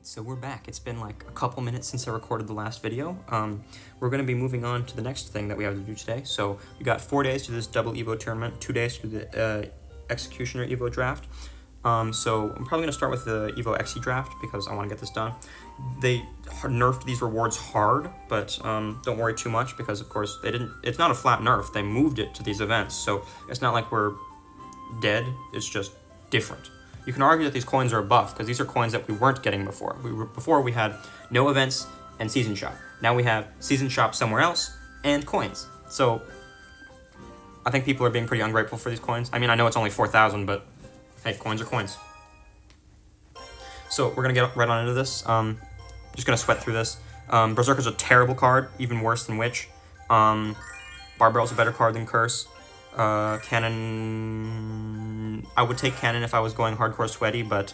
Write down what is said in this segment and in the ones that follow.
Alright, so we're back. It's been like a couple minutes since I recorded the last video. We're going to be moving on to the next thing that we have to do today. So we got 4 days to this double Evo tournament, 2 days to the Executioner Evo draft. So I'm probably going to start with the Evo XE draft because I want to get this done. They nerfed these rewards hard, but don't worry too much because of course they didn't. It's not a flat nerf. They moved it to these events, so it's not like we're dead. It's just different. You can argue that these coins are a buff because these are coins that we weren't getting before. Before we had no events and season shop. Now we have season shop somewhere else and coins. So I think people are being pretty ungrateful for these coins. I mean, I know it's only 4,000, but hey, coins are coins. So we're gonna get right on into this. Just gonna sweat through this. Berserker's a terrible card, even worse than Witch. Barbarel's a better card than Curse. Cannon, I would take Cannon if I was going hardcore sweaty, but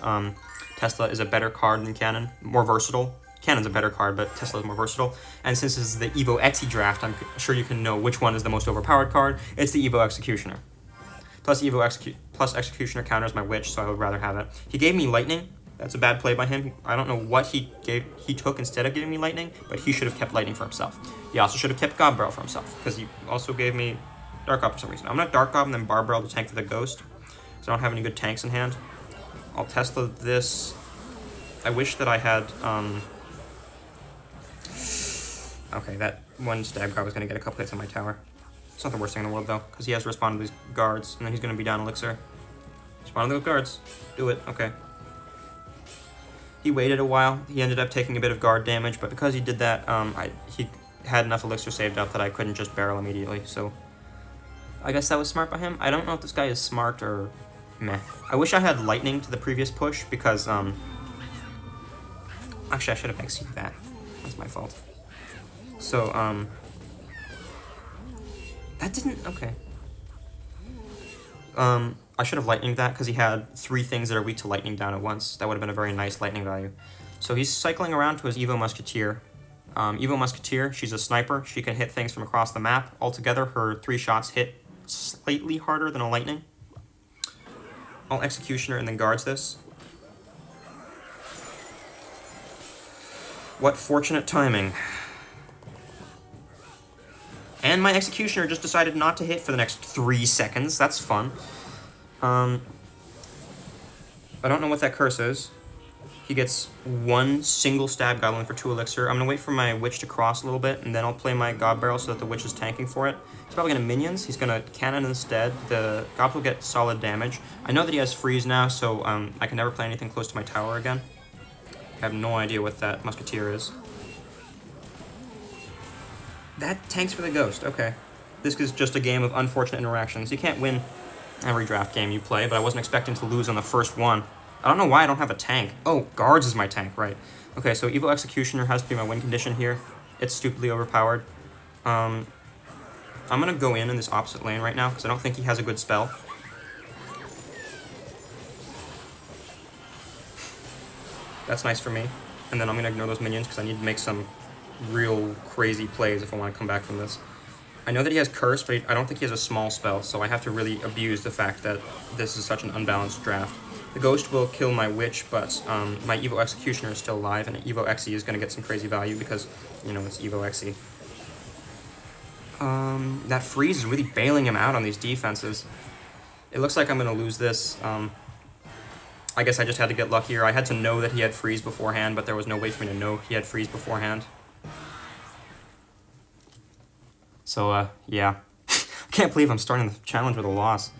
Tesla is a better card than Cannon, more versatile. Cannon's a better card, but Tesla is more versatile. And since this is the Evo XE draft, I'm sure you can know which one is the most overpowered card. It's the Evo Executioner. Plus Executioner counters my Witch, so I would rather have it. He gave me Lightning. That's a bad play by him. I don't know what he took instead of giving me Lightning, but he should have kept Lightning for himself. He also should have kept God Barrel for himself, because he also gave me Dark Gob for some reason. I'm gonna Dark Gob and then Barbarel to tank for the Ghost, because I don't have any good tanks in hand. I'll Tesla this. I wish that I had, okay, that one Stab Gob was gonna get a couple hits on my tower. It's not the worst thing in the world though, because he has to respond to these guards, and then he's gonna be down Elixir. Respond to those guards. Do it, okay. He waited a while. He ended up taking a bit of guard damage, but because he did that, he had enough Elixir saved up that I couldn't just barrel immediately, so I guess that was smart by him. I don't know if this guy is smart or meh. I wish I had Lightning to the previous push because, actually I should have exceeded that. That's my fault. So, that didn't, okay. I should have Lightninged that because he had 3 things that are weak to Lightning down at once. That would have been a very nice Lightning value. So he's cycling around to his Evo Musketeer. Evo Musketeer, she's a sniper. She can hit things from across the map. Altogether, her 3 shots hit slightly harder than a Lightning. I'll Executioner and then guards this. What fortunate timing. And my Executioner just decided not to hit for the next 3 seconds. That's fun. I don't know what that curse is. He gets 1 single Stab Goblin for 2 Elixir. I'm going to wait for my Witch to cross a little bit, and then I'll play my God Barrel so that the Witch is tanking for it. He's probably going to Minions. He's going to Cannon instead. The Goblin will get solid damage. I know that he has Freeze now, so I can never play anything close to my tower again. I have no idea what that Musketeer is. That tanks for the Ghost, okay. This is just a game of unfortunate interactions. You can't win every draft game you play, but I wasn't expecting to lose on the first one. I don't know why I don't have a tank. Oh, Guards is my tank, right. Okay, so Evo Executioner has to be my win condition here. It's stupidly overpowered. I'm going to go in this opposite lane right now, because I don't think he has a good spell. That's nice for me. And then I'm going to ignore those minions, because I need to make some real crazy plays if I want to come back from this. I know that he has Curse, but I don't think he has a small spell, so I have to really abuse the fact that this is such an unbalanced draft. The Ghost will kill my Witch, but my Evo Executioner is still alive, and Evo XE is going to get some crazy value because, you know, it's Evo XE. That Freeze is really bailing him out on these defenses. It looks like I'm going to lose this. I guess I just had to get luckier. I had to know that he had Freeze beforehand, but there was no way for me to know he had Freeze beforehand. So, yeah. I can't believe I'm starting the challenge with a loss.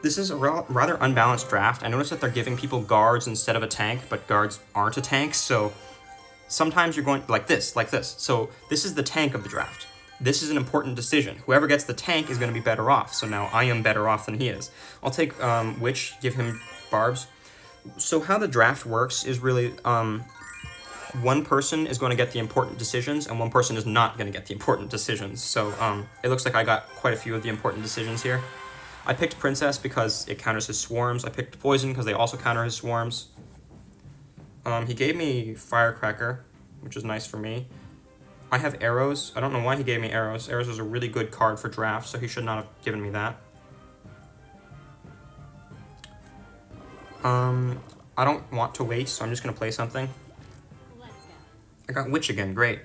This is a rather unbalanced draft. I noticed that they're giving people guards instead of a tank, but guards aren't a tank, so sometimes you're going like this. So this is the tank of the draft. This is an important decision. Whoever gets the tank is going to be better off, so now I am better off than he is. I'll take Witch, give him Barbs. So how the draft works is really one person is going to get the important decisions, and one person is not going to get the important decisions. So it looks like I got quite a few of the important decisions here. I picked Princess because it counters his swarms. I picked Poison because they also counter his swarms. He gave me Firecracker, which is nice for me. I have Arrows. I don't know why he gave me Arrows. Arrows is a really good card for draft, so he should not have given me that. I don't want to wait, so I'm just going to play something. I got Witch again, great.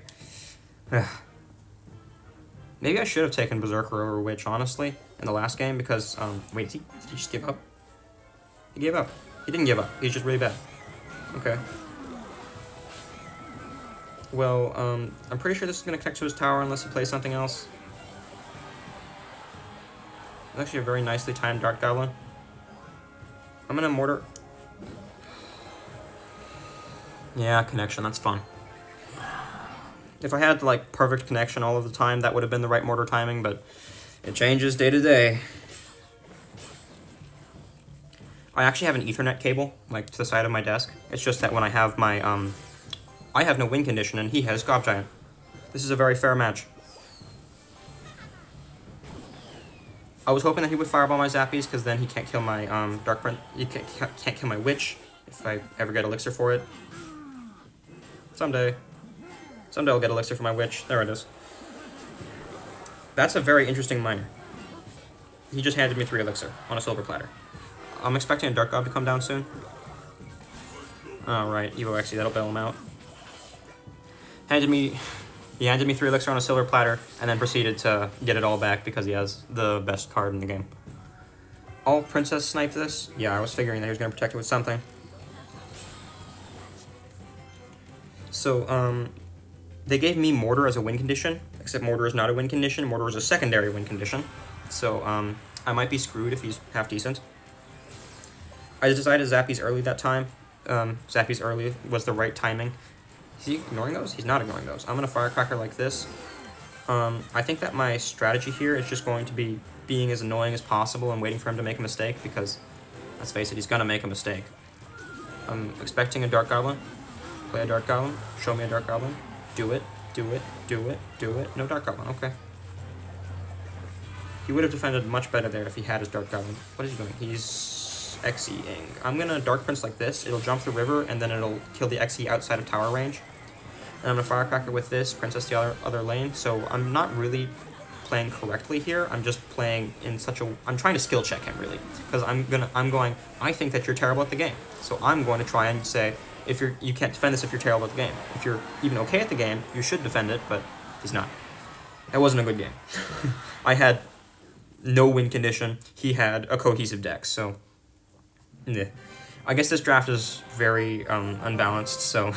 Maybe I should have taken Berserker over Witch, honestly, in the last game, because, wait, did he just give up? He gave up. He didn't give up, he's just really bad. Okay. Well, I'm pretty sure this is going to connect to his tower unless he plays something else. It's actually a very nicely timed Dart Goblin. I'm going to Mortar. Yeah, connection, that's fun. If I had, like, perfect connection all of the time, that would have been the right mortar timing, but it changes day to day. I actually have an Ethernet cable, like, to the side of my desk. It's just that when I have my, I have no win condition, and he has Gob Giant. This is a very fair match. I was hoping that he would fireball my Zappies, because then he can't kill my, Dark Prince. He can't kill my Witch, if I ever get Elixir for it. Someday. Someday I'll get Elixir for my Witch. There it is. That's a very interesting miner. He just handed me 3 Elixir on a silver platter. I'm expecting a Dark God to come down soon. Alright, Evo XE, that'll bail him out. He handed me 3 Elixir on a silver platter, and then proceeded to get it all back because he has the best card in the game. I'll Princess Snipe this? Yeah, I was figuring that he was going to protect it with something. So, they gave me Mortar as a win condition, except Mortar is not a win condition. Mortar is a secondary win condition. So, I might be screwed if he's half decent. I decided Zappies early that time. Zappies early was the right timing. Is he ignoring those? He's not ignoring those. I'm going to Firecracker like this. I think that my strategy here is just going to be being as annoying as possible and waiting for him to make a mistake, because, let's face it, he's going to make a mistake. I'm expecting a Dark Goblin. Play a Dark Goblin. Show me a Dark Goblin. Do it. Do it. Do it. Do it. No Dark Goblin. Okay. He would have defended much better there if he had his Dark Goblin. What is he doing? He's XEing. I'm going to Dark Prince like this. It'll jump the river, and then it'll kill the XE outside of tower range. And I'm going to Firecracker with this, Princess the other lane. So I'm not really playing correctly here. I'm just playing in such a... I'm trying to skill check him, really. Because I think that you're terrible at the game. So I'm going to try and say, you can't defend this if you're terrible at the game. If you're even okay at the game, you should defend it, but he's not. That wasn't a good game. I had no win condition. He had a cohesive deck, so... yeah. I guess this draft is very unbalanced, so...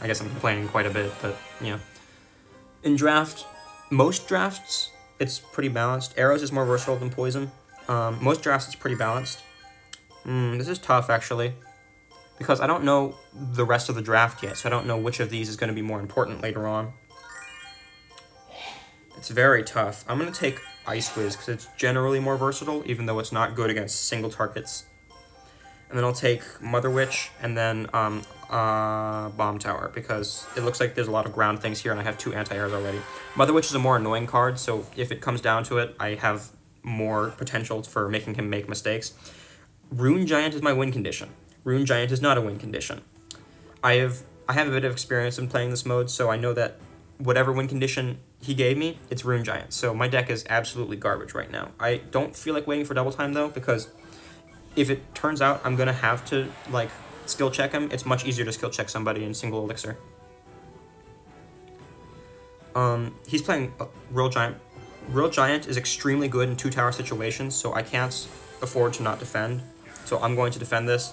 I guess I'm complaining quite a bit, but, you know. In most drafts, it's pretty balanced. Arrows is more versatile than Poison. Most drafts, it's pretty balanced. This is tough, actually. Because I don't know the rest of the draft yet, so I don't know which of these is going to be more important later on. It's very tough. I'm going to take Ice Whiz, because it's generally more versatile, even though it's not good against single targets. And then I'll take Mother Witch, and then Bomb Tower, because it looks like there's a lot of ground things here, and I have 2 anti-airs already. Mother Witch is a more annoying card, so if it comes down to it, I have more potential for making him make mistakes. Rune Giant is my win condition. Rune Giant is not a win condition. I have a bit of experience in playing this mode, so I know that whatever win condition he gave me, it's Rune Giant. So my deck is absolutely garbage right now. I don't feel like waiting for double time, though, because... if it turns out I'm going to have to, like, skill check him, it's much easier to skill check somebody in single elixir. He's playing Royal Giant. Royal Giant is extremely good in 2-tower situations, so I can't afford to not defend. So I'm going to defend this.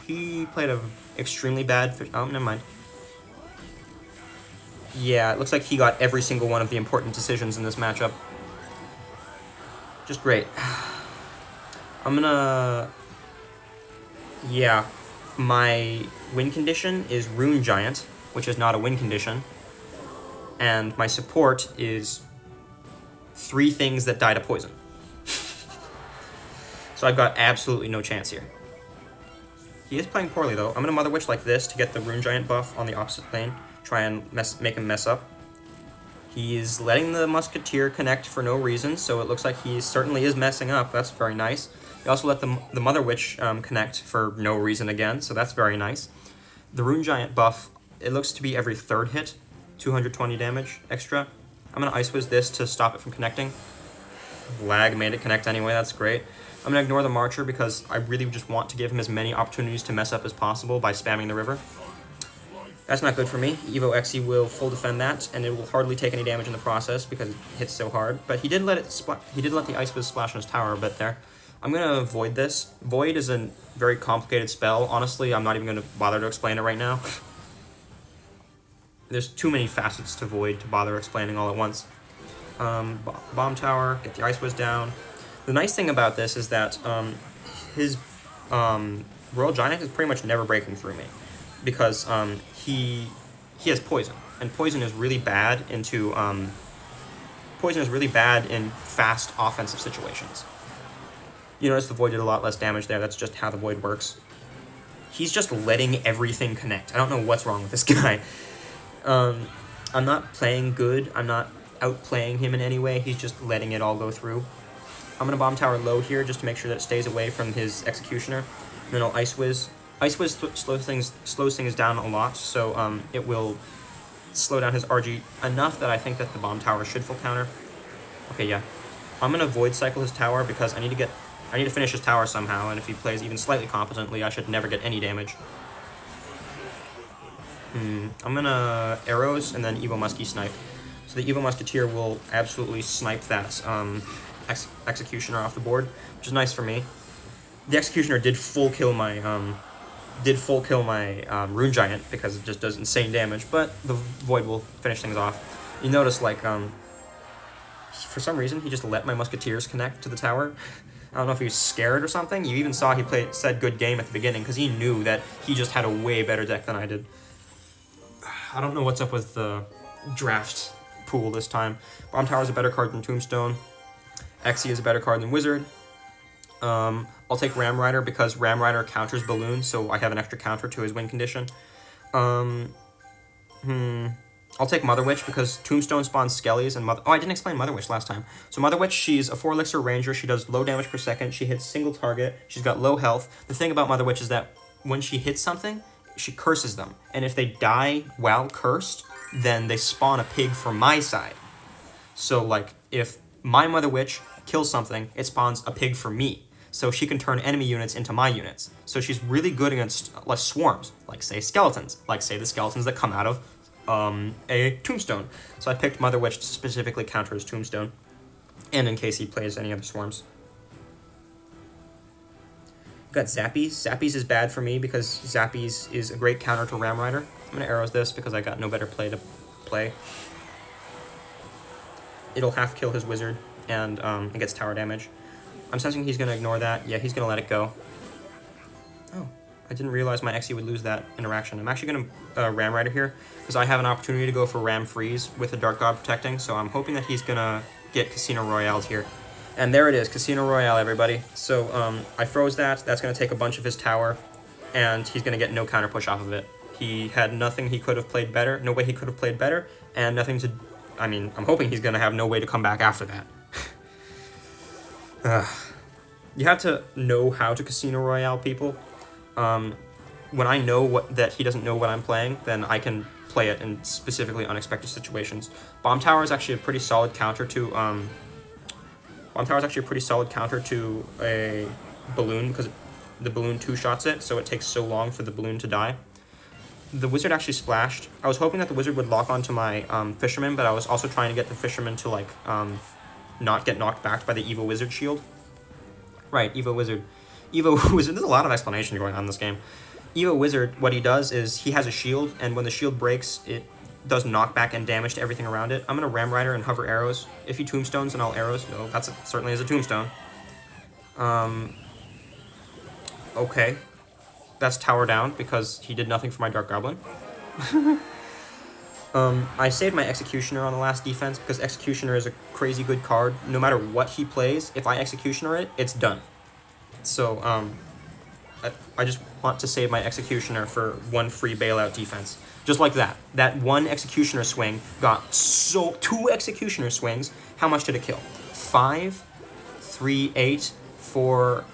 He played a extremely bad... oh, never mind. Yeah, it looks like he got every single one of the important decisions in this matchup. Just great. I'm gonna... yeah, my win condition is Rune Giant, which is not a win condition. And my support is 3 things that die to poison. So I've got absolutely no chance here. He is playing poorly, though. I'm gonna Mother Witch like this to get the Rune Giant buff on the opposite lane. Try and make him mess up. He's letting the Musketeer connect for no reason, so it looks like he certainly is messing up. That's very nice. He also let the Mother Witch connect for no reason again, so that's very nice. The Rune Giant buff, it looks to be every 3rd hit, 220 damage extra. I'm going to Ice Whiz this to stop it from connecting. Lag made it connect anyway, that's great. I'm going to ignore the Marcher because I really just want to give him as many opportunities to mess up as possible by spamming the river. That's not good for me. Evo Xe will full defend that, and it will hardly take any damage in the process because it hits so hard. But he did let the Ice Whiz splash on his tower a bit there. I'm gonna Void this. Void is a very complicated spell. Honestly, I'm not even gonna bother to explain it right now. There's too many facets to Void to bother explaining all at once. Bomb tower, get the Ice Whiz down. The nice thing about this is that his Royal Giant is pretty much never breaking through me, because he has poison, and poison is really bad in fast offensive situations. You notice the Void did a lot less damage there. That's just how the Void works. He's just letting everything connect. I don't know what's wrong with this guy. I'm not playing good. I'm not outplaying him in any way. He's just letting it all go through. I'm going to Bomb Tower low here just to make sure that it stays away from his Executioner. And then I'll Ice Whiz. Ice Whiz slows things down a lot, so it will slow down his RG enough that I think that the Bomb Tower should full counter. Okay, yeah. I'm going to Void Cycle his tower because I need to finish his tower somehow, and if he plays even slightly competently, I should never get any damage. I'm going to Arrows and then Evo Muskie Snipe. So the Evo Musketeer will absolutely snipe that Executioner off the board, which is nice for me. The Executioner did full kill my Rune Giant because it just does insane damage, but the Void will finish things off. You notice, like, for some reason, he just let my Musketeers connect to the tower. I don't know if he was scared or something. You even saw he said good game at the beginning because he knew that he just had a way better deck than I did. I don't know what's up with the draft pool this time. Bomb Tower is a better card than Tombstone. Xe is a better card than Wizard. I'll take Ram Rider because Ram Rider counters Balloon, so I have an extra counter to his win condition. I'll take Mother Witch because Tombstone spawns Skellies and Mother... Oh, I didn't explain Mother Witch last time. So Mother Witch, she's a 4 elixir ranger. She does low damage per second. She hits single target. She's got low health. The thing about Mother Witch is that when she hits something, she curses them. And if they die while cursed, then they spawn a pig from my side. So, like, if my Mother Witch kills something, it spawns a pig for me. So she can turn enemy units into my units. So she's really good against, like, swarms, like, say, skeletons. Like, say, the skeletons that come out of a Tombstone. So I picked Mother Witch to specifically counter his Tombstone, and in case he plays any other swarms. Got Zappies. Zappies is bad for me because Zappies is a great counter to Ram Rider. I'm going to Arrows this because I got no better play to play. It'll half kill his Wizard, and it gets tower damage. I'm sensing he's going to ignore that. Yeah, he's going to let it go. Oh, I didn't realize my Xe would lose that interaction. I'm actually going to Ram Rider here because I have an opportunity to go for Ram Freeze with the Dark God protecting, so I'm hoping that he's going to get Casino Royales here. And there it is, Casino Royale, everybody. So I froze that. That's going to take a bunch of his tower, and he's going to get no counter push off of it. He had nothing he could have played better, no way he could have played better, and nothing to... I mean, I'm hoping he's going to have no way to come back after that. You have to know how to Casino Royale people. When I know that he doesn't know what I'm playing, then I can play it in specifically unexpected situations. Bomb Tower is actually a pretty solid counter to... Bomb Tower is actually a pretty solid counter to a Balloon because the Balloon two-shots it, so it takes so long for the Balloon to die. The Wizard actually splashed. I was hoping that the Wizard would lock onto my Fisherman, but I was also trying to get the Fisherman to, like, not get knocked back by the Evo Wizard shield. Right, Evo Wizard. Evo Wizard, there's a lot of explanation going on in this game. Evo Wizard, what he does is he has a shield, and when the shield breaks, it does knockback and damage to everything around it. I'm going to Ram Rider and Hover Arrows. If he Tombstones, then I'll Arrows. No, that's certainly is a Tombstone. Okay. That's Tower down because he did nothing for my Dark Goblin. I saved my Executioner on the last defense because Executioner is a crazy good card. No matter what he plays, if I Executioner it, it's done. So, I just want to save my Executioner for one free bailout defense. Just like that. That one Executioner swing got two Executioner swings. How much did it kill? 5, 3, 8, 4,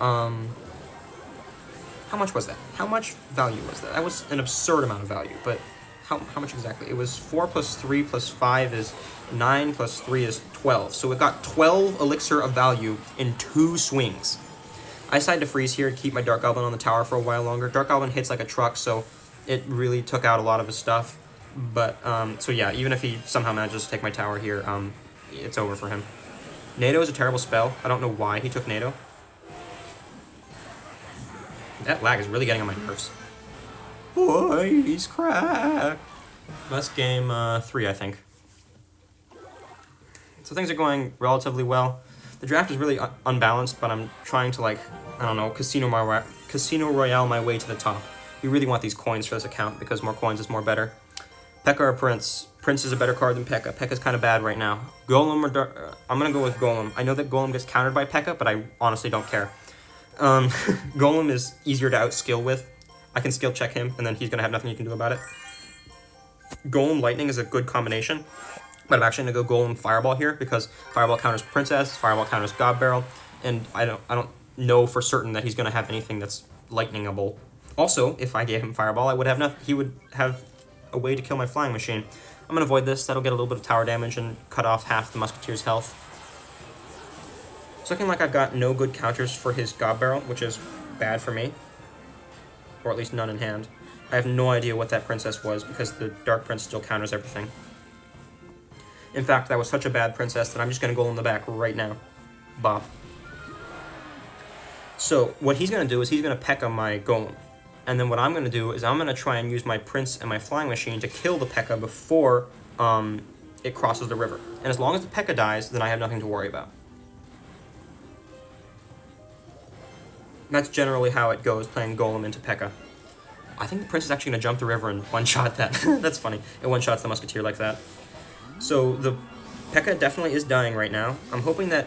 how much was that? How much value was that? That was an absurd amount of value, but how much exactly? It was 4 plus 3 plus 5 is 9 plus 3 is 12. So it got 12 elixir of value in 2 swings. I decided to freeze here to keep my Dark Goblin on the tower for a while longer. Dark Goblin hits like a truck, so it really took out a lot of his stuff. But, so yeah, even if he somehow manages to take my tower here, it's over for him. NATO is a terrible spell. I don't know why he took NATO. That lag is really getting on my nerves. Boy, he's cracked. That's game 3, I think. So things are going relatively well. The draft is really unbalanced, but I'm trying to, like, I don't know, Casino Royale my way to the top. We really want these coins for this account because more coins is more better. P.E.K.K.A or Prince? Prince is a better card than P.E.K.K.A. P.E.K.K.A is kind of bad right now. Golem or I'm going to go with Golem. I know that Golem gets countered by P.E.K.K.A, but I honestly don't care. Golem is easier to outskill with. I can skill check him, and then he's going to have nothing you can do about it. Golem Lightning is a good combination, but I'm actually going to go Golem Fireball here because Fireball counters Princess, Fireball counters God Barrel, and I don't know for certain that he's going to have anything that's lightningable. Also, if I gave him Fireball, I would have nothing. He would have a way to kill my Flying Machine. I'm going to avoid this. That'll get a little bit of tower damage and cut off half the Musketeer's health. It's looking like I've got no good counters for his God Barrel, which is bad for me. Or at least none in hand. I have no idea what that Princess was because the Dark Prince still counters everything. In fact, that was such a bad Princess that I'm just going to go in the back right now. Bop. So, what he's going to do is he's going to P.E.K.K.A my Golem. And then what I'm going to do is I'm going to try and use my Prince and my Flying Machine to kill the P.E.K.K.A before it crosses the river. And as long as the P.E.K.K.A dies, then I have nothing to worry about. That's generally how it goes, playing Golem into P.E.K.K.A. I think the Prince is actually going to jump the river and one-shot that. That's funny. It one-shots the Musketeer like that. So the P.E.K.K.A definitely is dying right now. I'm hoping that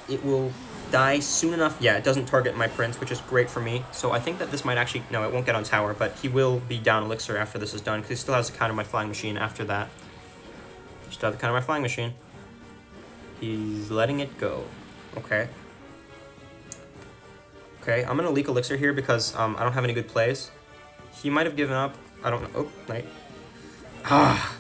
it will die soon enough. Yeah, it doesn't target my Prince, which is great for me. So I think that this might actually... No, it won't get on tower, but he will be down Elixir after this is done, because he still has to counter my Flying Machine after that. Still have to counter my Flying Machine. He's letting it go. Okay. Okay, I'm going to leak Elixir here because I don't have any good plays. He might have given up. I don't know. Oh, night. Ah.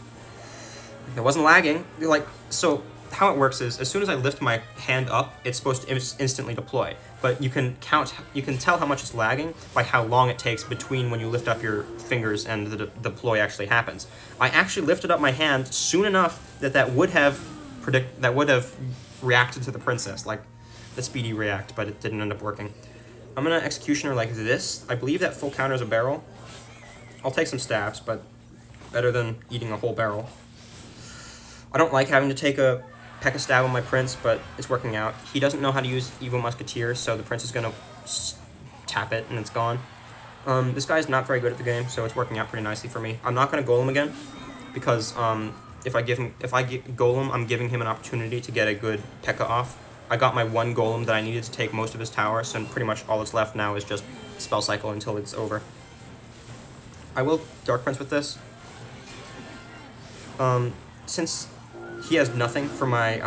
It wasn't lagging. Like, so how it works is as soon as I lift my hand up, it's supposed to instantly deploy. But you can tell how much it's lagging by how long it takes between when you lift up your fingers and the deploy actually happens. I actually lifted up my hand soon enough that would have reacted to the Princess, like the speedy react, but it didn't end up working. I'm gonna Executioner like this. I believe that full counters a barrel. I'll take some stabs, but better than eating a whole barrel. I don't like having to take a P.E.K.K.A stab on my Prince, but it's working out. He doesn't know how to use Evil Musketeer, so the Prince is gonna tap it and it's gone. This guy's not very good at the game, so it's working out pretty nicely for me. I'm not gonna Golem again, because if I get Golem, I'm giving him an opportunity to get a good P.E.K.K.A off. I got my one Golem that I needed to take most of his tower, so pretty much all that's left now is just spell cycle until it's over. I will Dark Prince with this. Since he has nothing for my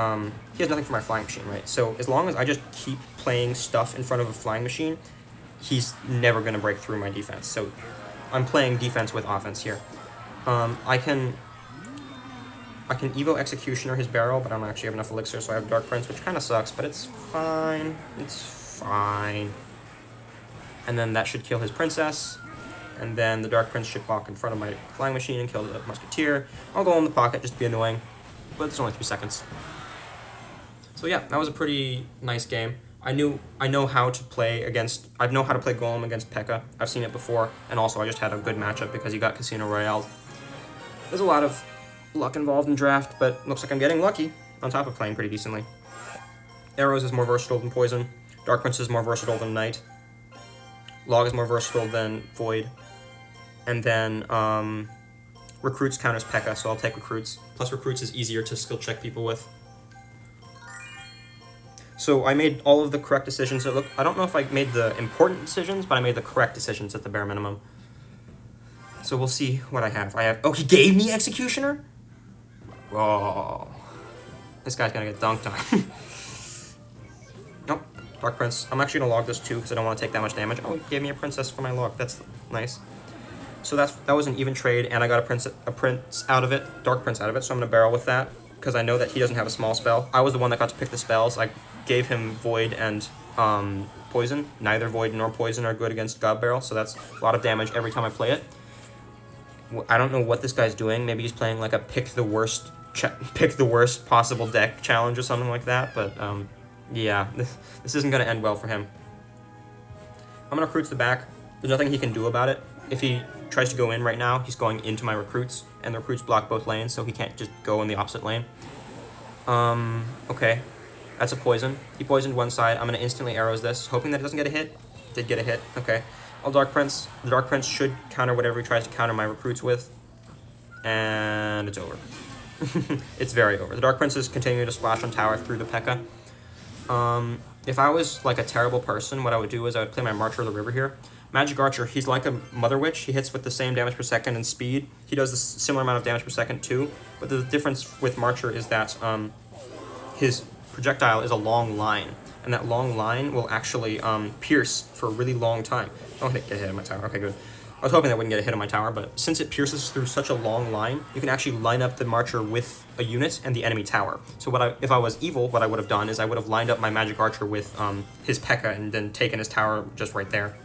Flying Machine, right? So as long as I just keep playing stuff in front of a Flying Machine, he's never gonna break through my defense. So I'm playing defense with offense here. I can Evo Executioner his barrel, but I don't actually have enough Elixir, so I have Dark Prince, which kind of sucks, but it's fine. It's fine. And then that should kill his Princess, and then the Dark Prince should walk in front of my Flying Machine and kill the Musketeer. I'll go in the pocket just to be annoying, but it's only 3 seconds. So yeah, that was a pretty nice game. I know how to play Golem against P.E.K.K.A. I've seen it before, and also I just had a good matchup because he got Casino Royale. There's a lot of luck involved in draft, but looks like I'm getting lucky, on top of playing pretty decently. Arrows is more versatile than Poison. Dark Prince is more versatile than Knight. Log is more versatile than Void. And then Recruits counters P.E.K.K.A, so I'll take Recruits. Plus Recruits is easier to skill check people with. So I made all of the correct decisions. I don't know if I made the important decisions, but I made the correct decisions at the bare minimum. So we'll see what I have. Oh, he gave me Executioner? Whoa. This guy's gonna get dunked on. Nope. Dark Prince. I'm actually gonna log this too, because I don't want to take that much damage. Oh, he gave me a Princess for my log. That's nice. So that was an even trade, and I got a Prince out of it, Dark Prince out of it, so I'm gonna barrel with that, because I know that he doesn't have a small spell. I was the one that got to pick the spells. I gave him Void and Poison. Neither Void nor Poison are good against God Barrel, so that's a lot of damage every time I play it. I don't know what this guy's doing. Maybe he's playing like a pick the worst possible deck challenge or something like that. But yeah, this isn't gonna end well for him. I'm gonna recruits the back. There's nothing he can do about it. If he tries to go in right now, he's going into my recruits, and the recruits block both lanes, so he can't just go in the opposite lane. Okay. That's a poison. He poisoned one side. I'm gonna instantly arrows this, hoping that it doesn't get a hit. Did get a hit. Okay. I'll Dark Prince. The Dark Prince should counter whatever he tries to counter my recruits with. And it's over. It's very over. The Dark Prince is continuing to splash on tower through the P.E.K.K.A. If I was like a terrible person, what I would do is I would play my Marcher of the River here. Magic Archer, he's like a Mother Witch. He hits with the same damage per second and speed. He does the similar amount of damage per second too. But the difference with Marcher is that his projectile is a long line. And that long line will actually pierce for a really long time. Oh, get a hit on my tower. Okay, good. I was hoping that wouldn't get a hit on my tower, but since it pierces through such a long line, you can actually line up the Marcher with a unit and the enemy tower. So if I was evil, what I would have done is I would have lined up my Magic Archer with his P.E.K.K.A. and then taken his tower just right there.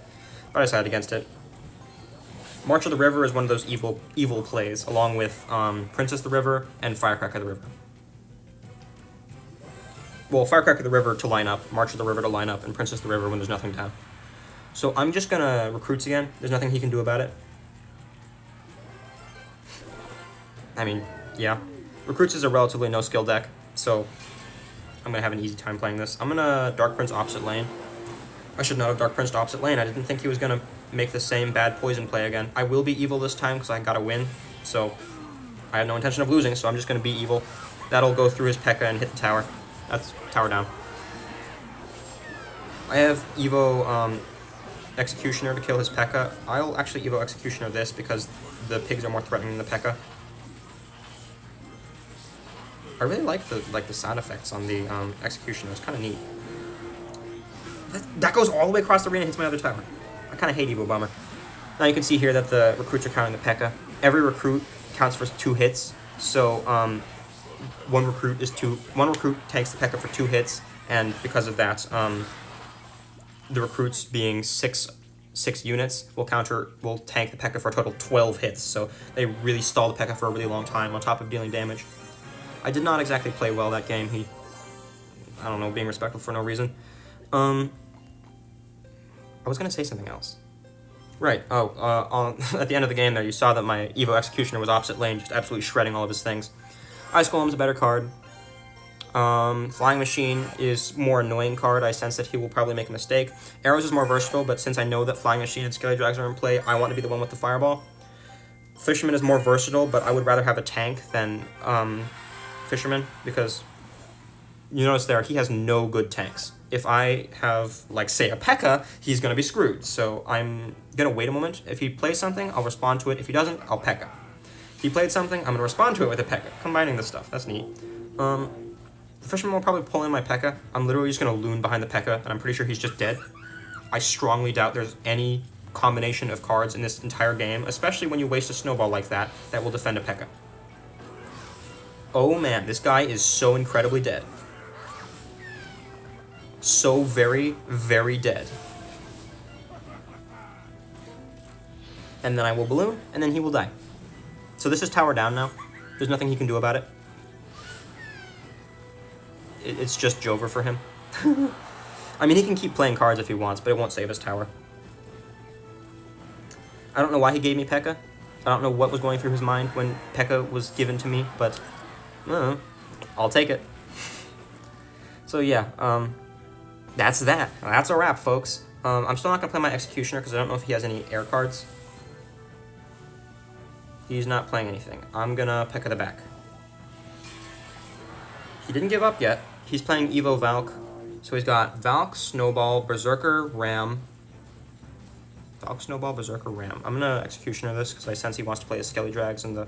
But I decided against it. March of the River is one of those evil plays, along with Princess the River and Firecracker the River. Well, Firecracker the River to line up, March of the River to line up, and Princess the River when there's nothing down. So I'm just gonna recruits again. There's nothing he can do about it. I mean, yeah. Recruits is a relatively no-skill deck, so I'm gonna have an easy time playing this. I'm gonna Dark Prince opposite lane. I should not have Dark Prince opposite lane. I didn't think he was gonna make the same bad poison play again. I will be evil this time because I gotta win, so I have no intention of losing, so I'm just gonna be evil. That'll go through his P.E.K.K.A. and hit the tower. That's tower down. I have Evo Executioner to kill his P.E.K.K.A. I'll actually Evo Executioner this because the pigs are more threatening than the P.E.K.K.A. I really like the sound effects on the Executioner. It's kind of neat. That goes all the way across the arena and hits my other tower. I kind of hate Evo Bomber. Now you can see here that the recruits are counting the P.E.K.K.A. Every recruit counts for 2 hits, so one recruit tanks the P.E.K.K.A. for 2 hits, and because of that, the recruits being six units will tank the P.E.K.K.A. for a total of 12 hits. So they really stall the P.E.K.K.A. for a really long time on top of dealing damage. I did not exactly play well that game. I don't know, being respectful for no reason. I was gonna say something else. Right. At the end of the game there, you saw that my Evo Executioner was opposite lane, just absolutely shredding all of his things. Ice Golem's a better card. Flying Machine is more annoying card. I sense that he will probably make a mistake. Arrows is more versatile, but since I know that Flying Machine and Skelly Drags are in play, I want to be the one with the Fireball. Fisherman is more versatile, but I would rather have a tank than Fisherman, because you notice there, he has no good tanks. If I have, like, say, a P.E.K.K.A., he's going to be screwed. So I'm going to wait a moment. If he plays something, I'll respond to it. If he doesn't, I'll P.E.K.K.A. If he played something, I'm going to respond to it with a P.E.K.K.A. Combining this stuff. That's neat. The Fisherman will probably pull in my P.E.K.K.A. I'm literally just going to loon behind the P.E.K.K.A., and I'm pretty sure he's just dead. I strongly doubt there's any combination of cards in this entire game, especially when you waste a snowball like that will defend a P.E.K.K.A. Oh man, this guy is so incredibly dead. So very, very dead. And then I will balloon, and then he will die. So this is tower down now. There's nothing he can do about it. It's just Jover for him. I mean, he can keep playing cards if he wants, but it won't save his tower. I don't know why he gave me P.E.K.K.A. I don't know what was going through his mind when P.E.K.K.A. was given to me, but I'll take it. So yeah, that's that. That's a wrap, folks. I'm still not going to play my Executioner because I don't know if he has any air cards. He's not playing anything. I'm going to P.E.K.K.A. the back. He didn't give up yet. He's playing Evo Valk. So he's got Valk, Snowball, Berserker, Ram. Valk, Snowball, Berserker, Ram. I'm going to Executioner this because I sense he wants to play a Skelly Drags, and the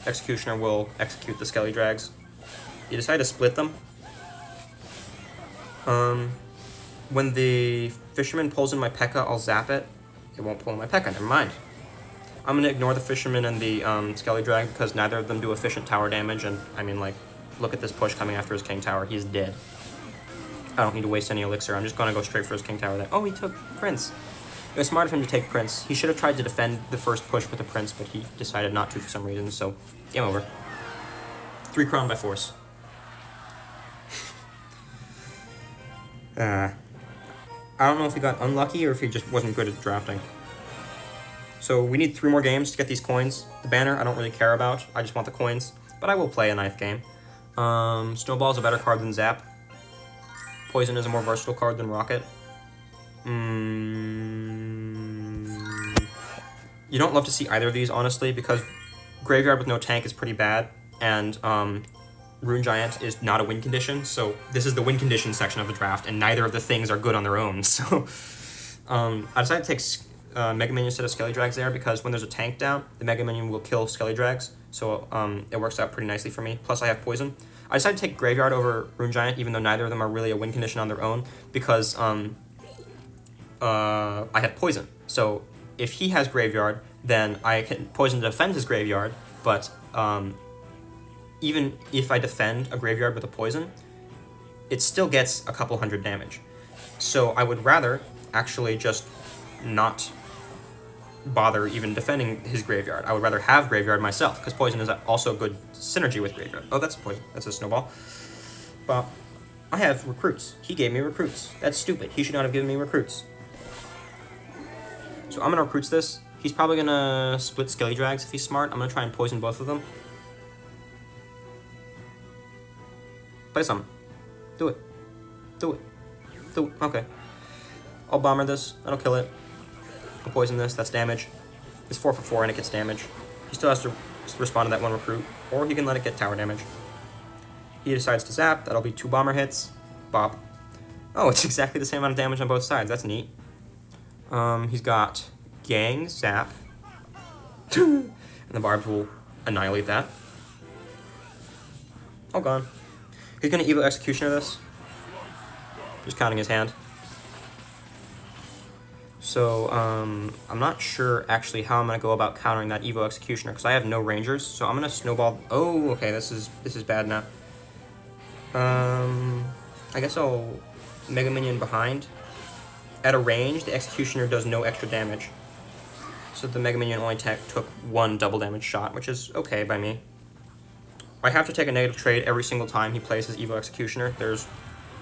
Executioner will execute the Skelly Drags. You decide to split them. When the Fisherman pulls in my P.E.K.K.A., I'll zap it. It won't pull in my P.E.K.K.A., never mind. I'm going to ignore the Fisherman and the Skelly Drag because neither of them do efficient tower damage, and I mean, like, look at this push coming after his King Tower. He's dead. I don't need to waste any elixir. I'm just going to go straight for his King Tower there. Oh, he took Prince. It was smart of him to take Prince. He should have tried to defend the first push with the Prince, but he decided not to for some reason, so game over. 3 crown by force. I don't know if he got unlucky or if he just wasn't good at drafting. So we need 3 more games to get these coins. The banner I don't really care about. I just want the coins. But I will play a 9th game. Snowball is a better card than Zap. Poison is a more versatile card than Rocket. You don't love to see either of these, honestly, because Graveyard with no tank is pretty bad, and Rune Giant is not a win condition, so this is the win condition section of the draft, and neither of the things are good on their own, so... I decided to take Mega Minion instead of Skelly Drags there, because when there's a tank down, the Mega Minion will kill Skelly Drags, so it works out pretty nicely for me, plus I have Poison. I decided to take Graveyard over Rune Giant, even though neither of them are really a win condition on their own, because I have Poison. So if he has Graveyard, then I can Poison to defend his Graveyard, but even if I defend a Graveyard with a Poison, it still gets a couple hundred damage. So I would rather actually just not bother even defending his Graveyard. I would rather have Graveyard myself, because Poison is also good synergy with Graveyard. Oh, that's Poison. That's a Snowball. But I have Recruits. He gave me Recruits. That's stupid. He should not have given me Recruits. So I'm going to Recruits this. He's probably going to split Skelly Drags if he's smart. I'm going to try and poison both of them. Play something. Do it. Do it. Do it. Okay. I'll Bomber this. That'll kill it. I'll Poison this. That's damage. It's 4 for 4 and it gets damage. He still has to respond to that 1 Recruit. Or he can let it get tower damage. He decides to Zap. That'll be 2 Bomber hits. Bop. Oh, it's exactly the same amount of damage on both sides. That's neat. He's got Gang, Zap. And the Barbs will annihilate that. All gone. He's going to Evil Executioner this. Just counting his hand. So, I'm not sure actually how I'm going to go about countering that Evo Executioner, because I have no Rangers, so I'm going to Snowball... Oh, okay, this is bad now. I guess I'll Mega Minion behind. At a range, the Executioner does no extra damage. So the Mega Minion only took 1 double damage shot, which is okay by me. I have to take a negative trade every single time he plays his Evo Executioner. There's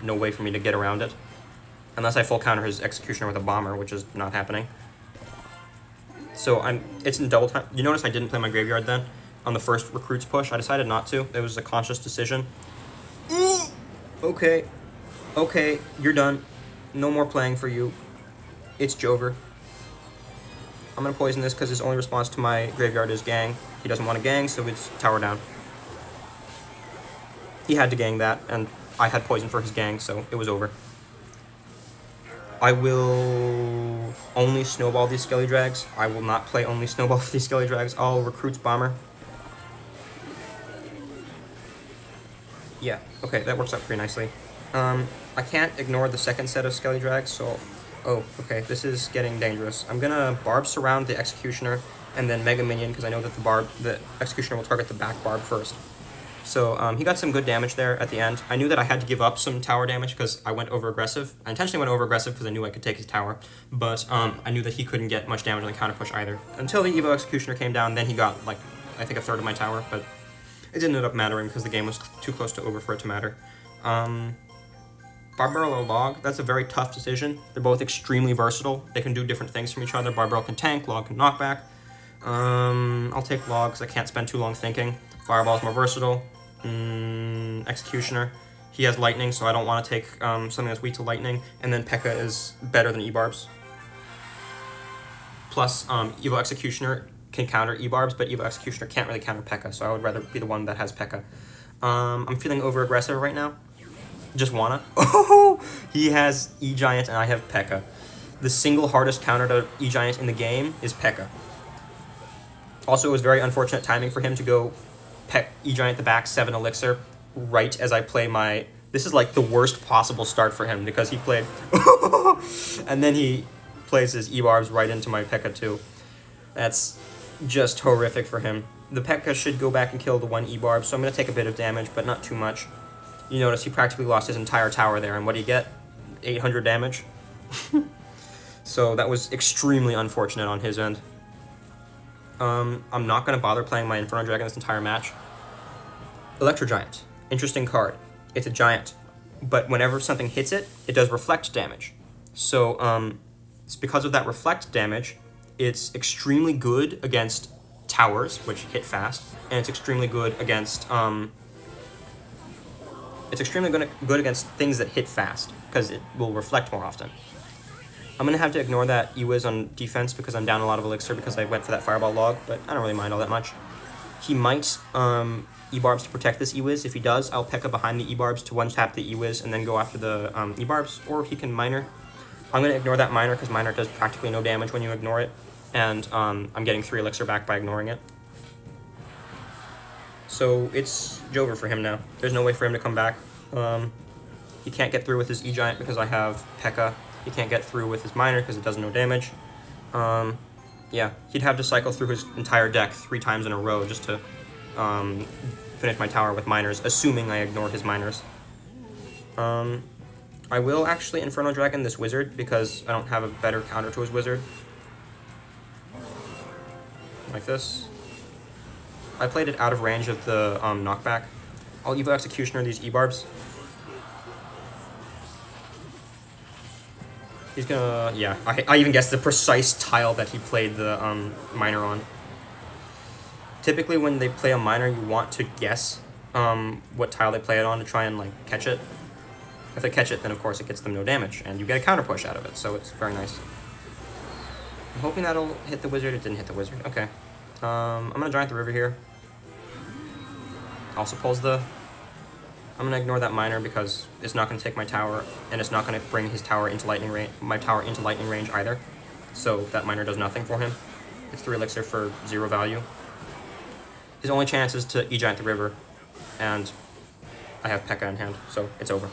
no way for me to get around it. Unless I full counter his Executioner with a Bomber, which is not happening. So it's in double time. You notice I didn't play my Graveyard then? On the first Recruits push, I decided not to. It was a conscious decision. Okay. Okay, you're done. No more playing for you. It's Jover. I'm going to Poison this because his only response to my Graveyard is Gang. He doesn't want to Gang, so it's Tower down. He had to Gang that, and I had Poison for his Gang, so it was over. I will only Snowball these Skelly Drags. I will not play only Snowball for these Skelly Drags. I'll Recruits Bomber. Yeah, okay, that works out pretty nicely. I can't ignore the second set of Skelly Drags, so... Oh, okay, this is getting dangerous. I'm gonna Barb Surround the Executioner, and then Mega Minion, because I know that the Executioner will target the back Barb first. So, he got some good damage there at the end. I knew that I had to give up some tower damage because I went over-aggressive. I intentionally went over-aggressive because I knew I could take his tower, but I knew that he couldn't get much damage on the counter push either. Until the Evo Executioner came down, then he got, like, I think a third of my tower, but it didn't end up mattering because the game was too close to over for it to matter. Barbarrel or Log, that's a very tough decision. They're both extremely versatile. They can do different things from each other. Barbarrel can tank, Log can knock back. I'll take Log because I can't spend too long thinking. Fireball's more versatile. Executioner. He has Lightning, so I don't want to take something that's weak to Lightning. And then P.E.K.K.A. is better than E-Barbs. Plus, Evo Executioner can counter E-Barbs, but Evo Executioner can't really counter P.E.K.K.A., so I would rather be the one that has P.E.K.K.A. I'm feeling over-aggressive right now. Just wanna. Oh, he has E-Giant and I have P.E.K.K.A. The single hardest counter to E-Giant in the game is P.E.K.K.A. Also, it was very unfortunate timing for him to go E-Giant the back 7 Elixir right as I play my... This is like the worst possible start for him because he played... and then he plays his E-Barbs right into my P.E.K.K.A. too. That's just horrific for him. The P.E.K.K.A. should go back and kill the 1 E-Barb, so I'm going to take a bit of damage, but not too much. You notice he practically lost his entire tower there, and what do you get? 800 damage. So that was extremely unfortunate on his end. I'm not going to bother playing my Inferno Dragon this entire match. Electro Giant. Interesting card. It's a giant, but whenever something hits it, it does reflect damage. So it's because of that reflect damage, it's extremely good against towers, which hit fast, and it's extremely good against good against things that hit fast, because it will reflect more often. I'm going to have to ignore that E-Wiz on defense because I'm down a lot of Elixir because I went for that Fireball log, but I don't really mind all that much. He might E-Barbs to protect this E-Wiz. If he does, I'll P.E.K.K.A behind the E-Barbs to one-tap the E-Wiz and then go after the E-Barbs, or he can Miner. I'm going to ignore that Miner because Miner does practically no damage when you ignore it, and I'm getting 3 Elixir back by ignoring it. So it's Jover for him now. There's no way for him to come back. He can't get through with his E-Giant because I have P.E.K.K.A. He can't get through with his Miner because it does no damage. Yeah, he'd have to cycle through his entire deck 3 times in a row just to finish my tower with Miners, assuming I ignored his Miners. I will actually Inferno Dragon this Wizard because I don't have a better counter to his Wizard. Like this. I played it out of range of the knockback. I'll Evo Executioner these E-Barbs. He's gonna, yeah, I even guessed the precise tile that he played the Miner on. Typically when they play a Miner, you want to guess what tile they play it on to try and like catch it. If they catch it, then of course it gets them no damage, and you get a counter push out of it, so it's very nice. I'm hoping that'll hit the Wizard. It didn't hit the Wizard. Okay. I'm gonna Giant the River here. Also pulls the... I'm gonna ignore that Miner because it's not gonna take my tower, and it's not gonna bring his tower into lightning range, my tower into lightning range either. So that Miner does nothing for him. It's 3 Elixir for 0 value. His only chance is to E-Giant the River, and I have P.E.K.K.A in hand, so it's over.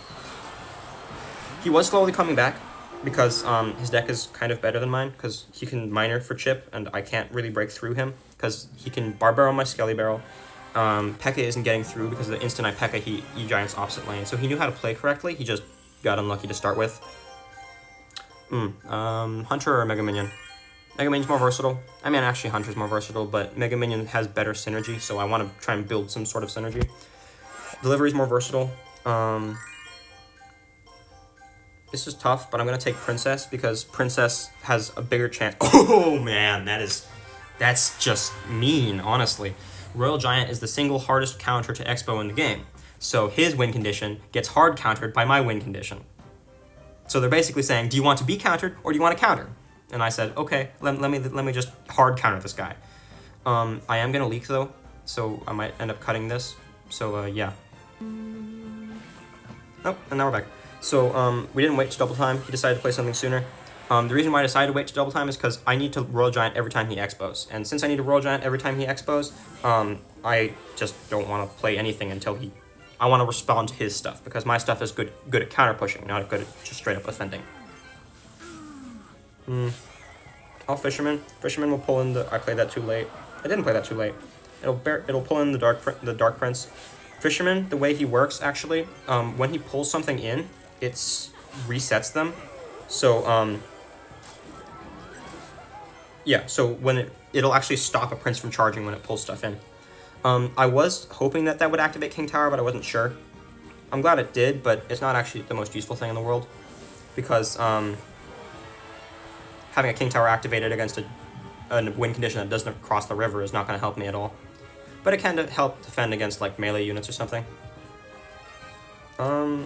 He was slowly coming back because his deck is kind of better than mine because he can Miner for chip, and I can't really break through him because he can Bar Barrel my Skelly Barrel. P.E.K.K.A isn't getting through because the instant I P.E.K.K.A, he E-Giant's opposite lane. So he knew how to play correctly, he just got unlucky to start with. Hunter or Mega Minion? Mega Minion's more versatile. I mean, actually Hunter's more versatile, but Mega Minion has better synergy, so I want to try and build some sort of synergy. Delivery's more versatile. This is tough, but I'm going to take Princess because Princess has a bigger chance. Oh man, that's just mean, honestly. Royal Giant is the single hardest counter to Expo in the game, so his win condition gets hard countered by my win condition. So they're basically saying, do you want to be countered or do you want to counter? And I said, okay, let me just hard counter this guy. I am gonna leak though, so I might end up cutting this. So yeah. Oh, and now we're back. So we didn't wait to double time. He decided to play something sooner. The reason why I decided to wait to double time is because I need to Royal Giant every time he Expos. And since I need to Royal Giant every time he Expos, I just don't want to play anything until he... I want to respond to his stuff, because my stuff is good at counter pushing, not good at just straight up offending. I'll Fisherman. Fisherman will pull in the... I played that too late. I didn't play that too late. It'll pull in the Dark Prince. Fisherman, the way he works, actually, when he pulls something in, it resets them. So, yeah, so when it'll actually stop a Prince from charging when it pulls stuff in. I was hoping that would activate King Tower, but I wasn't sure. I'm glad it did, but it's not actually the most useful thing in the world, because having a King Tower activated against a win condition that doesn't cross the river is not going to help me at all. But it can help defend against like melee units or something. I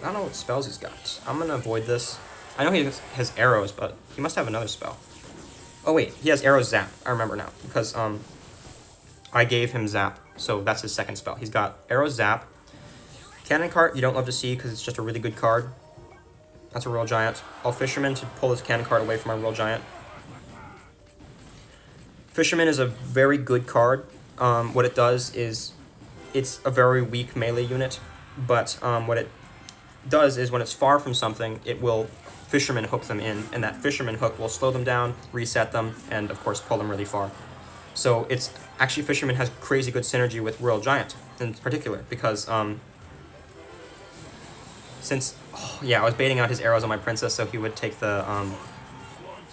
don't know what spells he's got. I'm going to avoid this. I know he has arrows, but he must have another spell. Oh wait, he has arrow zap. I remember now, because I gave him zap, so that's his second spell. He's got arrow zap. Cannon Cart you don't love to see because it's just a really good card. That's a Royal Giant. I'll Fisherman to pull his Cannon Cart away from my Royal Giant. Fisherman is a very good card. What it does is, it's a very weak melee unit, but what it does is when it's far from something, it will Fisherman hook them in, and that Fisherman hook will slow them down, reset them, and of course pull them really far. So it's actually, Fisherman has crazy good synergy with Royal Giant in particular, because since, yeah, I was baiting out his arrows on my Princess so he would take the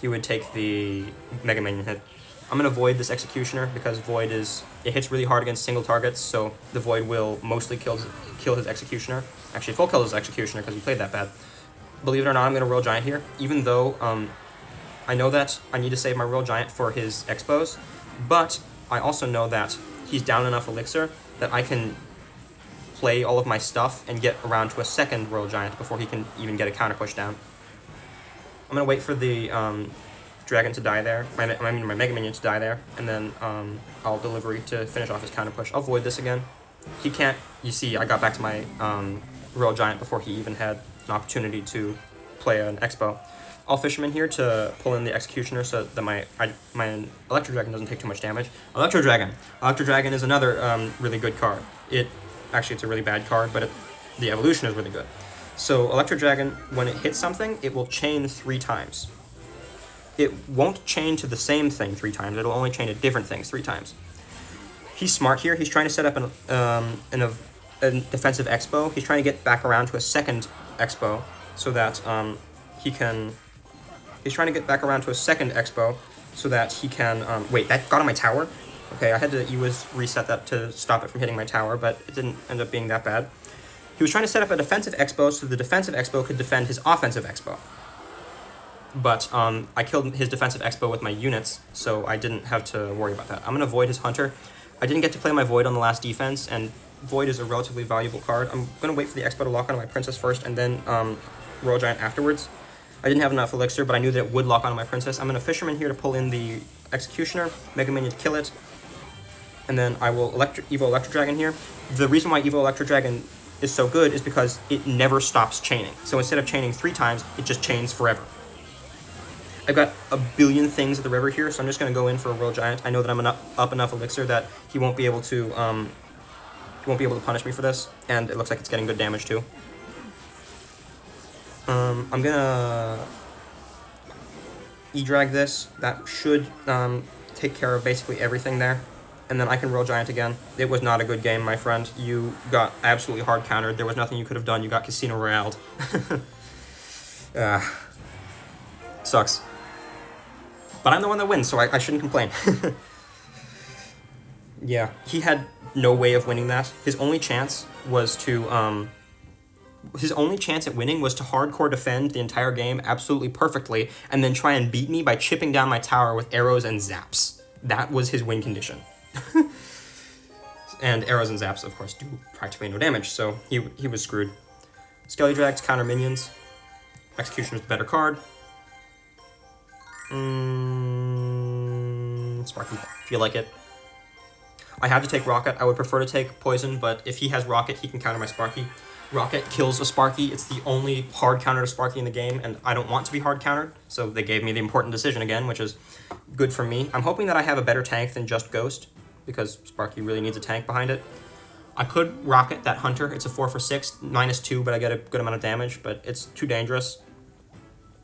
he would take the Mega Minion hit. I'm going to Void this Executioner because Void it hits really hard against single targets, so the Void will mostly kill his Executioner. Actually, full kill his Executioner because he played that bad. Believe it or not, I'm going to Royal Giant here, even though I know that I need to save my Royal Giant for his Expos, but I also know that he's down enough Elixir that I can play all of my stuff and get around to a second Royal Giant before he can even get a counter push down. I'm going to wait for the Dragon to die there, my Mega Minion to die there, and then I'll Delivery to finish off his counter push. I'll Void this again. He can't, you see, I got back to my Royal Giant before he even had an opportunity to play an Expo. I'll Fisherman here to pull in the Executioner so that my Electro Dragon doesn't take too much damage. Electro Dragon is another really good card. Actually, it's a really bad card, but the evolution is really good. So Electro Dragon, when it hits something, it will chain 3 times. It won't chain to the same thing 3 times. It'll only chain to different things 3 times. He's smart here. He's trying to set up a defensive Expo. He's trying to get back around to a second Expo so that he can... He's trying to get back around to a second Expo so that he can... wait, that got on my tower? Okay, I had to reset that to stop it from hitting my tower, but it didn't end up being that bad. He was trying to set up a defensive Expo so the defensive Expo could defend his offensive Expo. But I killed his defensive Expo with my units, so I didn't have to worry about that. I'm going to Void his Hunter. I didn't get to play my Void on the last defense, and Void is a relatively valuable card. I'm going to wait for the Expo to lock onto my Princess first, and then Royal Giant afterwards. I didn't have enough Elixir, but I knew that it would lock onto my Princess. I'm going to Fisherman here to pull in the Executioner, Mega Minion to kill it, and then I will Evo Electro Dragon here. The reason why Evo Electro Dragon is so good is because it never stops chaining. So instead of chaining 3 times, it just chains forever. I've got a billion things at the river here, so I'm just going to go in for a Royal Giant. I know that I'm up enough Elixir that he won't be able to punish me for this, and it looks like it's getting good damage too. I'm gonna E-Drag this. That should take care of basically everything there. And then I can Royal Giant again. It was not a good game, my friend. You got absolutely hard countered. There was nothing you could have done. You got Casino Royale. Sucks. But I'm the one that wins, so I shouldn't complain. Yeah, he had no way of winning that. His only chance was to... His only chance at winning was to hardcore defend the entire game absolutely perfectly and then try and beat me by chipping down my tower with arrows and zaps. That was his win condition. And arrows and zaps, of course, do practically no damage, so he was screwed. Skelly Drags counter minions. Executioner's the better card. Sparky, feel like it. I had to take Rocket. I would prefer to take Poison, but if he has Rocket, he can counter my Sparky. Rocket kills a Sparky. It's the only hard counter to Sparky in the game, and I don't want to be hard countered, so they gave me the important decision again, which is good for me. I'm hoping that I have a better tank than just Ghost, because Sparky really needs a tank behind it. I could Rocket that Hunter. It's a 4 for 6, -2, but I get a good amount of damage, but it's too dangerous.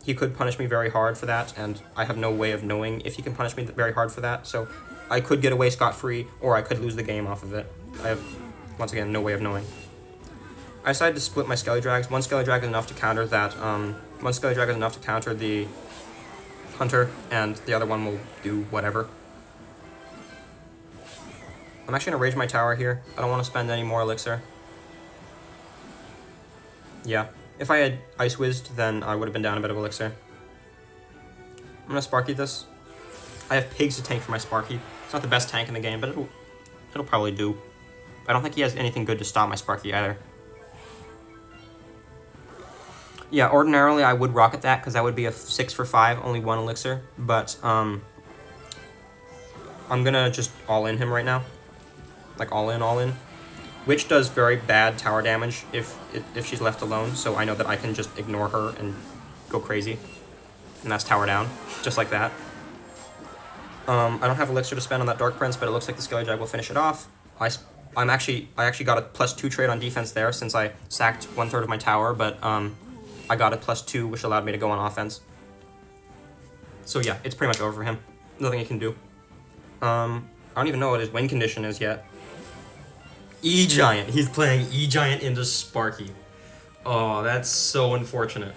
He could punish me very hard for that, and I have no way of knowing if he can punish me very hard for that, so I could get away scot-free, or I could lose the game off of it. I have, once again, no way of knowing. I decided to split my Skelly Drags. One Skelly Drag is enough to counter that, one Skelly Drag is enough to counter the Hunter, and the other one will do whatever. I'm actually going to rage my tower here. I don't want to spend any more Elixir. Yeah. If I had Ice Whizzed, then I would have been down a bit of Elixir. I'm going to Sparky this. I have Pigs to tank for my Sparky. It's not the best tank in the game, but it'll probably do. I don't think he has anything good to stop my Sparky either. Yeah, ordinarily I would Rocket that, because that would be a 6 for 5, only 1 Elixir, but I'm going to just all-in him right now. Like, all-in. Witch does very bad tower damage if she's left alone, so I know that I can just ignore her and go crazy. And that's tower down, just like that. I don't have Elixir to spend on that Dark Prince, but it looks like the Skelly Jag will finish it off. I actually got a +2 trade on defense there since I sacked 1/3 of my tower, but I got a +2, which allowed me to go on offense. So yeah, it's pretty much over for him. Nothing he can do. I don't even know what his win condition is yet. E-Giant. He's playing E-Giant into Sparky. Oh, that's so unfortunate.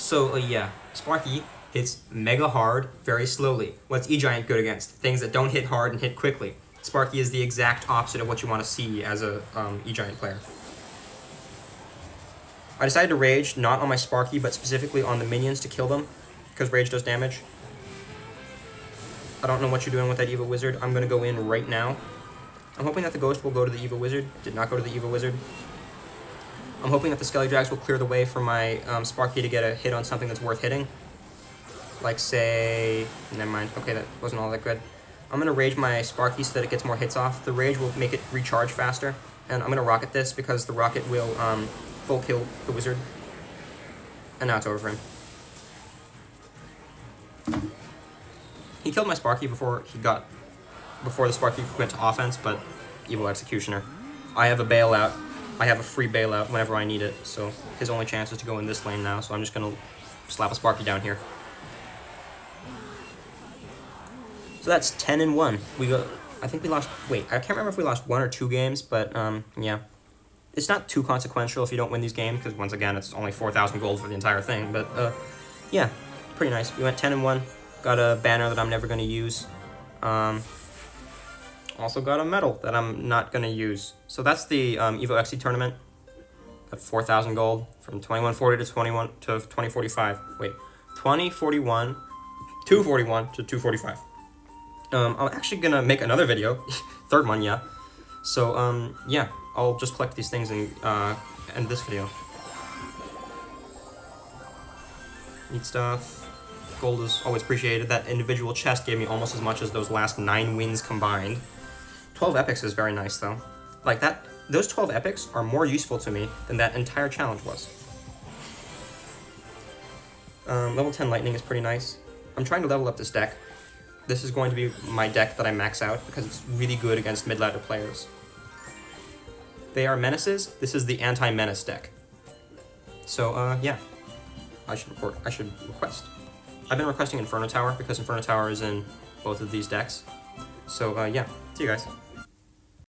So, yeah, Sparky hits mega hard very slowly. What's E-Giant good against? Things that don't hit hard and hit quickly. Sparky is the exact opposite of what you want to see as a E-Giant player. I decided to rage, not on my Sparky, but specifically on the minions to kill them, because rage does damage. I don't know what you're doing with that Evil Wizard. I'm going to go in right now. I'm hoping that the Ghost will go to the Evil Wizard. Did not go to the Evil Wizard. I'm hoping that the Skelly Drags will clear the way for my Sparky to get a hit on something that's worth hitting. Like, say... Never mind. Okay, that wasn't all that good. I'm going to rage my Sparky so that it gets more hits off. The rage will make it recharge faster. And I'm going to rocket this because the rocket will full kill the wizard. And now it's over for him. He killed my Sparky before the Sparky went to offense, but Evil Executioner. I have a bailout. I have a free bailout whenever I need it, so his only chance is to go in this lane now, so I'm just going to slap a Sparky down here. So that's 10-1. I think we lost, wait, I can't remember if we lost 1 or 2 games, but yeah. It's not too consequential if you don't win these games, because once again, it's only 4,000 gold for the entire thing, but yeah, pretty nice. We went 10-1, got a banner that I'm never going to use. Also got a medal that I'm not going to use. So that's the Evo XC tournament at 4,000 gold from 2140 to 2045. Wait, 2041, 241 to 245. I'm actually going to make another video, third one, yeah. So, yeah, I'll just collect these things and end this video. Neat stuff. Gold is always appreciated. That individual chest gave me almost as much as those last 9 wins combined. 12 epics is very nice, though. Like, those 12 epics are more useful to me than that entire challenge was. Level 10 lightning is pretty nice. I'm trying to level up this deck. This is going to be my deck that I max out because it's really good against mid-ladder players. They are menaces. This is the anti-menace deck. So, yeah. I should request. I've been requesting Inferno Tower because Inferno Tower is in both of these decks. So, yeah. See you guys.